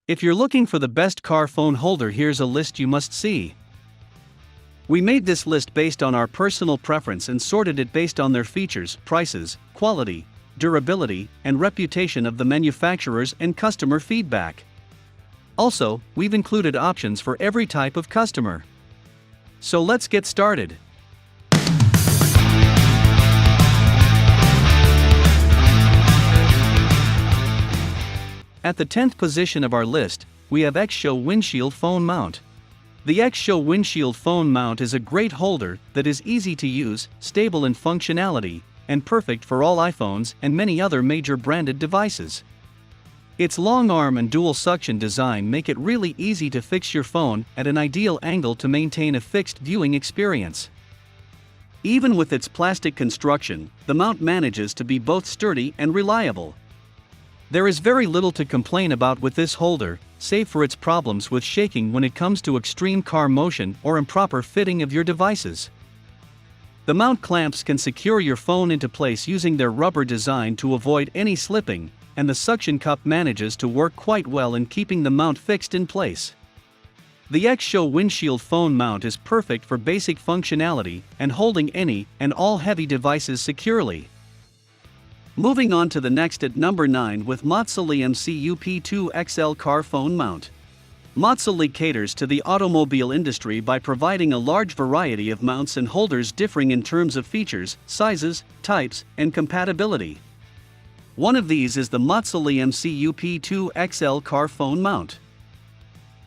If you're looking for the best car phone holder, here's a list you must see. We made this list based on our personal preference and sorted it based on their features, prices, quality, durability, and reputation of the manufacturers and customer feedback. Also, we've included options for every type of customer. So let's get started. At the 10th position of our list, we have X-Show Windshield Phone Mount. The X-Show Windshield Phone Mount is a great holder that is easy to use, stable in functionality, and perfect for all iPhones and many other major branded devices. Its long arm and dual suction design make it really easy to fix your phone at an ideal angle to maintain a fixed viewing experience. Even with its plastic construction, the mount manages to be both sturdy and reliable. There is very little to complain about with this holder, save for its problems with shaking when it comes to extreme car motion or improper fitting of your devices. The mount clamps can secure your phone into place using their rubber design to avoid any slipping, and the suction cup manages to work quite well in keeping the mount fixed in place. The X-Show Windshield Phone Mount is perfect for basic functionality and holding any and all heavy devices securely. Moving on to the next at number 9 with Motsoly MCUP2 XL Car Phone Mount. Motsoly caters to the automobile industry by providing a large variety of mounts and holders differing in terms of features, sizes, types, and compatibility. One of these is the Motsoly MCUP2 XL Car Phone Mount.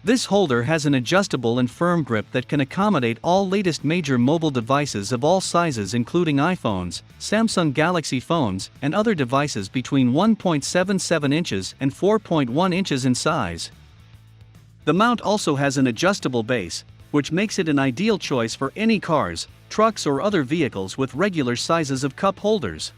This holder has an adjustable and firm grip that can accommodate all latest major mobile devices of all sizes, including iPhones, Samsung Galaxy phones, and other devices between 1.77 inches and 4.1 inches in size. The mount also has an adjustable base, which makes it an ideal choice for any cars, trucks, or other vehicles with regular sizes of cup holders.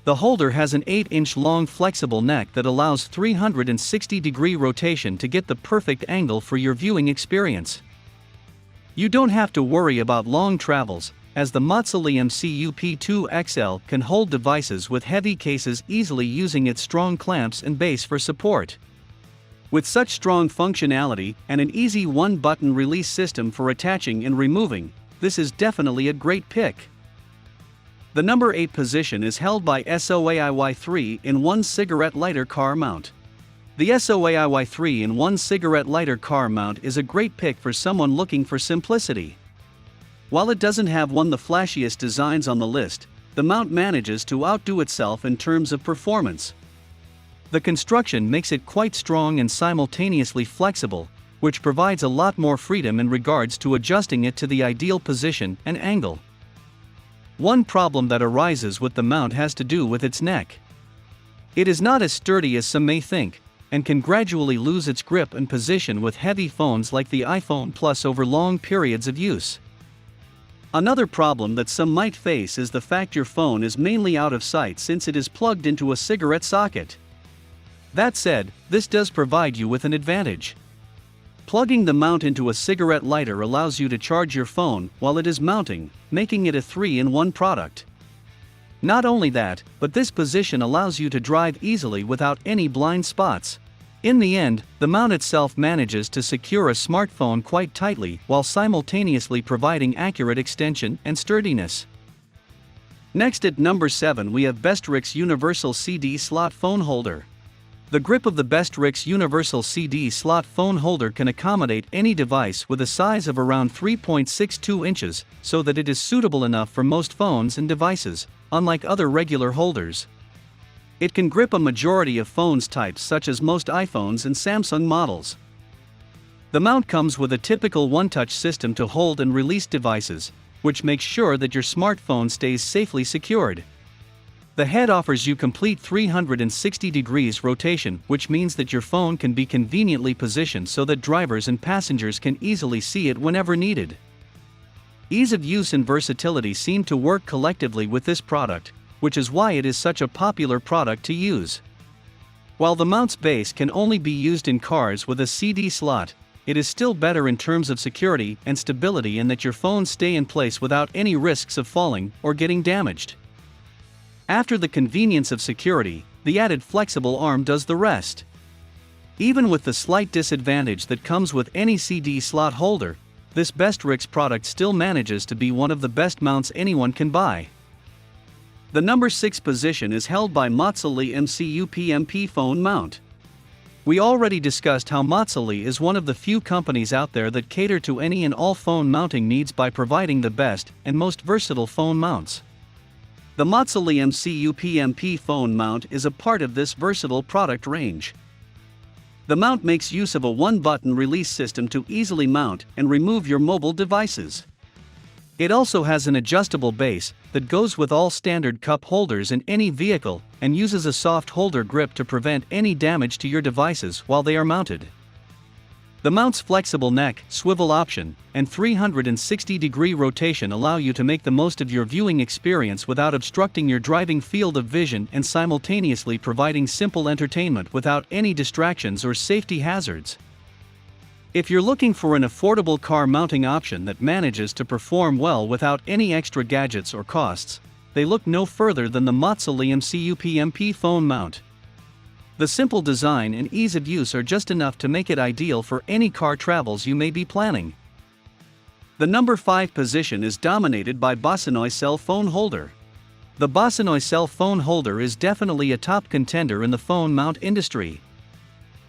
The holder has an 8-inch long flexible neck that allows 360-degree rotation to get the perfect angle for your viewing experience. You don't have to worry about long travels, as the Motsoly MCUP2 XL can hold devices with heavy cases easily using its strong clamps and base for support. With such strong functionality and an easy one-button release system for attaching and removing, this is definitely a great pick. The number 8 position is held by SOAIY 3-in-1 Cigarette Lighter Car Mount. The SOAIY 3-in-1 Cigarette Lighter Car Mount is a great pick for someone looking for simplicity. While it doesn't have one of the flashiest designs on the list, the mount manages to outdo itself in terms of performance. The construction makes it quite strong and simultaneously flexible, which provides a lot more freedom in regards to adjusting it to the ideal position and angle. One problem that arises with the mount has to do with its neck. It is not as sturdy as some may think, and can gradually lose its grip and position with heavy phones like the iPhone Plus over long periods of use. Another problem that some might face is the fact your phone is mainly out of sight since it is plugged into a cigarette socket. That said, this does provide you with an advantage. Plugging the mount into a cigarette lighter allows you to charge your phone while it is mounting, making it a 3-in-1 product. Not only that, but this position allows you to drive easily without any blind spots. In the end, the mount itself manages to secure a smartphone quite tightly while simultaneously providing accurate extension and sturdiness. Next at number 7 we have Bestrix Universal CD Slot Phone Holder. The grip of the Bestrix Universal CD Slot Phone Holder can accommodate any device with a size of around 3.62 inches, so that it is suitable enough for most phones and devices, unlike other regular holders. It can grip a majority of phones types such as most iPhones and Samsung models. The mount comes with a typical one-touch system to hold and release devices, which makes sure that your smartphone stays safely secured. The head offers you complete 360 degrees rotation, which means that your phone can be conveniently positioned so that drivers and passengers can easily see it whenever needed. Ease of use and versatility seem to work collectively with this product, which is why it is such a popular product to use. While the mount's base can only be used in cars with a CD slot, it is still better in terms of security and stability in that your phones stay in place without any risks of falling or getting damaged. After the convenience of security, the added flexible arm does the rest. Even with the slight disadvantage that comes with any CD slot holder, this Bestrix product still manages to be one of the best mounts anyone can buy. The number 6 position is held by Matsuli MCU PMP phone mount. We already discussed how Matsuli is one of the few companies out there that cater to any and all phone mounting needs by providing the best and most versatile phone mounts. The Matsuli MCU PMP phone mount is a part of this versatile product range. The mount makes use of a one-button release system to easily mount and remove your mobile devices. It also has an adjustable base that goes with all standard cup holders in any vehicle and uses a soft holder grip to prevent any damage to your devices while they are mounted. The mount's flexible neck, swivel option, and 360-degree rotation allow you to make the most of your viewing experience without obstructing your driving field of vision and simultaneously providing simple entertainment without any distractions or safety hazards. If you're looking for an affordable car mounting option that manages to perform well without any extra gadgets or costs, they look no further than the Matsuli MCU PMP phone mount. The simple design and ease of use are just enough to make it ideal for any car travels you may be planning. The number 5 position is dominated by Bosinoy cell phone holder. The Bosinoy cell phone holder is definitely a top contender in the phone mount industry.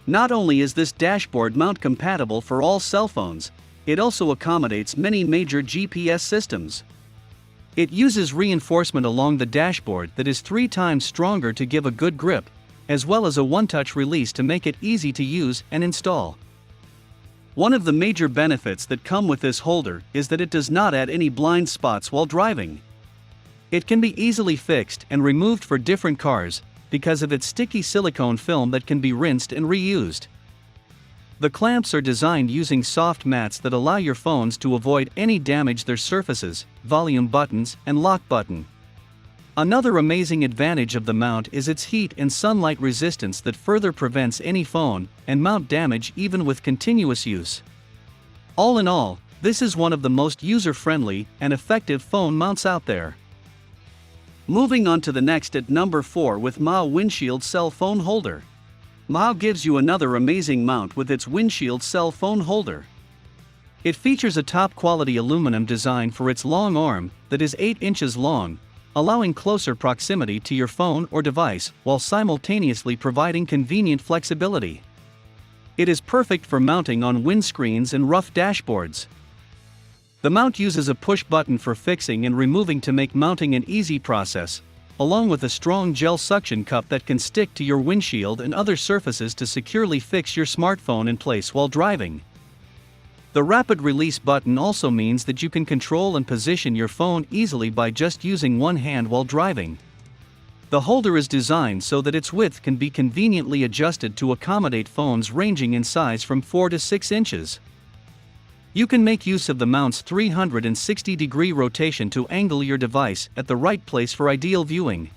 Not only is this dashboard mount compatible for all cell phones, it also accommodates many major GPS systems. It uses reinforcement along the dashboard that is 3 times stronger to give a good grip, as well as a one-touch release to make it easy to use and install. One of the major benefits that come with this holder is that it does not add any blind spots while driving. It can be easily fixed and removed for different cars because of its sticky silicone film that can be rinsed and reused. The clamps are designed using soft mats that allow your phones to avoid any damage to their surfaces, volume buttons, and lock button. Another amazing advantage of the mount is its heat and sunlight resistance that further prevents any phone and mount damage even with continuous use. All in all, this is one of the most user-friendly and effective phone mounts out there. Moving on to the next at number 4 with Mao Windshield Cell Phone Holder. Mao gives you another amazing mount with its windshield cell phone holder. It features a top-quality aluminum design for its long arm that is 8 inches long, allowing closer proximity to your phone or device while simultaneously providing convenient flexibility. It is perfect for mounting on windscreens and rough dashboards. The mount uses a push button for fixing and removing to make mounting an easy process, along with a strong gel suction cup that can stick to your windshield and other surfaces to securely fix your smartphone in place while driving. The rapid release button also means that you can control and position your phone easily by just using one hand while driving. The holder is designed so that its width can be conveniently adjusted to accommodate phones ranging in size from 4 to 6 inches. You can make use of the mount's 360-degree rotation to angle your device at the right place for ideal viewing.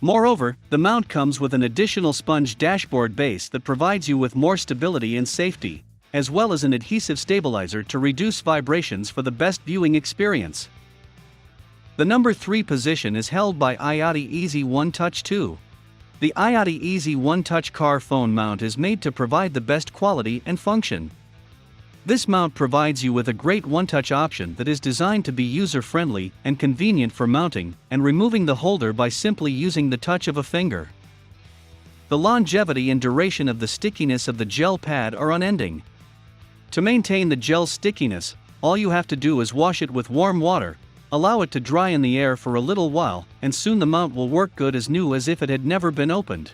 Moreover, the mount comes with an additional sponge dashboard base that provides you with more stability and safety, as well as an adhesive stabilizer to reduce vibrations for the best viewing experience. The number 3 position is held by IoT Easy One Touch 2. The IoT Easy One Touch car phone mount is made to provide the best quality and function. This mount provides you with a great one-touch option that is designed to be user-friendly and convenient for mounting and removing the holder by simply using the touch of a finger. The longevity and duration of the stickiness of the gel pad are unending. To maintain the gel stickiness, all you have to do is wash it with warm water, allow it to dry in the air for a little while, and soon the mount will work good as new as if it had never been opened.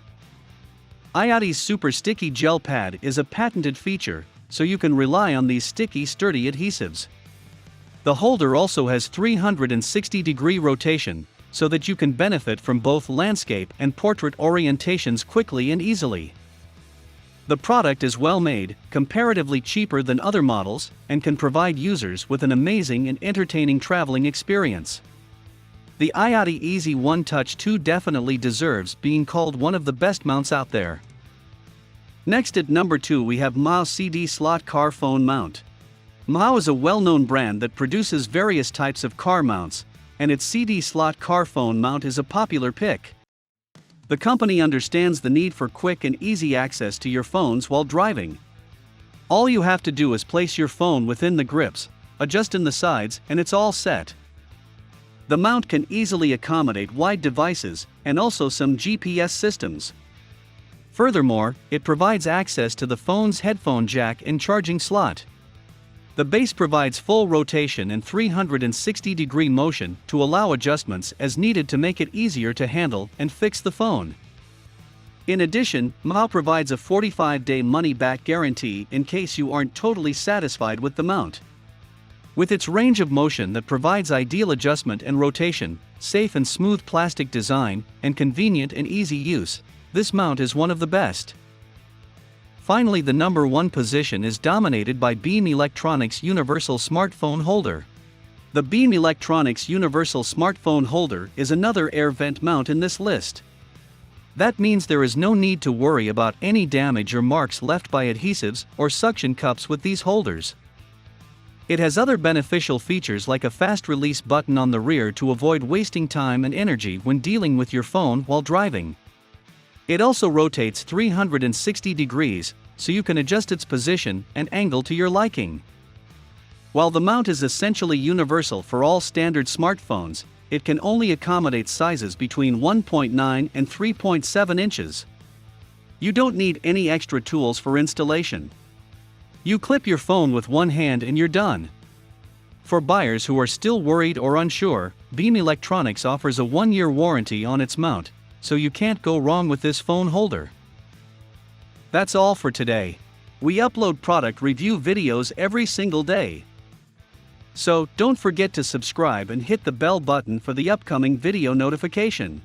IoT's Super Sticky Gel Pad is a patented feature, so you can rely on these sticky, sturdy adhesives. The holder also has 360-degree rotation, so that you can benefit from both landscape and portrait orientations quickly and easily. The product is well made, comparatively cheaper than other models, and can provide users with an amazing and entertaining traveling experience. The IoT Easy One Touch 2 definitely deserves being called one of the best mounts out there. Next at number 2 we have Mao CD Slot Car Phone Mount. Mao is a well-known brand that produces various types of car mounts, and its CD slot car phone mount is a popular pick. The company understands the need for quick and easy access to your phones while driving. All you have to do is place your phone within the grips, adjust in the sides, and it's all set. The mount can easily accommodate wide devices and also some GPS systems. Furthermore, it provides access to the phone's headphone jack and charging slot. The base provides full rotation and 360-degree motion to allow adjustments as needed to make it easier to handle and fix the phone. In addition, Mahou provides a 45-day money-back guarantee in case you aren't totally satisfied with the mount. With its range of motion that provides ideal adjustment and rotation, safe and smooth plastic design, and convenient and easy use, this mount is one of the best. Finally, the number 1 position is dominated by Beam Electronics Universal Smartphone Holder. The Beam Electronics Universal Smartphone Holder is another air vent mount in this list. That means there is no need to worry about any damage or marks left by adhesives or suction cups with these holders. It has other beneficial features like a fast release button on the rear to avoid wasting time and energy when dealing with your phone while driving. It also rotates 360 degrees, so you can adjust its position and angle to your liking. While the mount is essentially universal for all standard smartphones, it can only accommodate sizes between 1.9 and 3.7 inches. You don't need any extra tools for installation. You clip your phone with one hand and you're done. For buyers who are still worried or unsure, Beam Electronics offers a 1-year warranty on its mount, so you can't go wrong with this phone holder. That's all for today. We upload product review videos every single day. So, don't forget to subscribe and hit the bell button for the upcoming video notification.